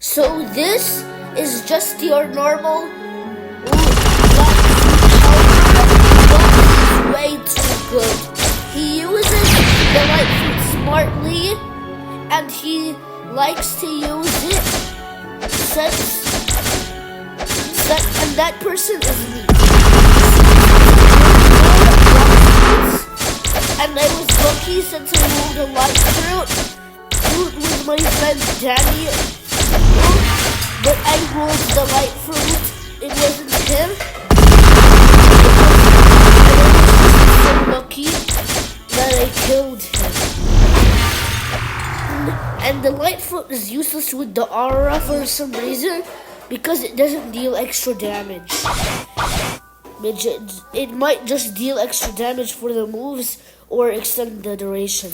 So this is just your normal blox, way too good. He uses the light fruit smartly, and he likes to use it and that person is me. And I was lucky since I rolled a light fruit with my friend Danny. But I rolled the light fruit. It wasn't him. I was so lucky that I killed him. And the light fruit is useless with the aura for some reason, because it doesn't deal extra damage. It might just deal extra damage for the moves or extend the duration.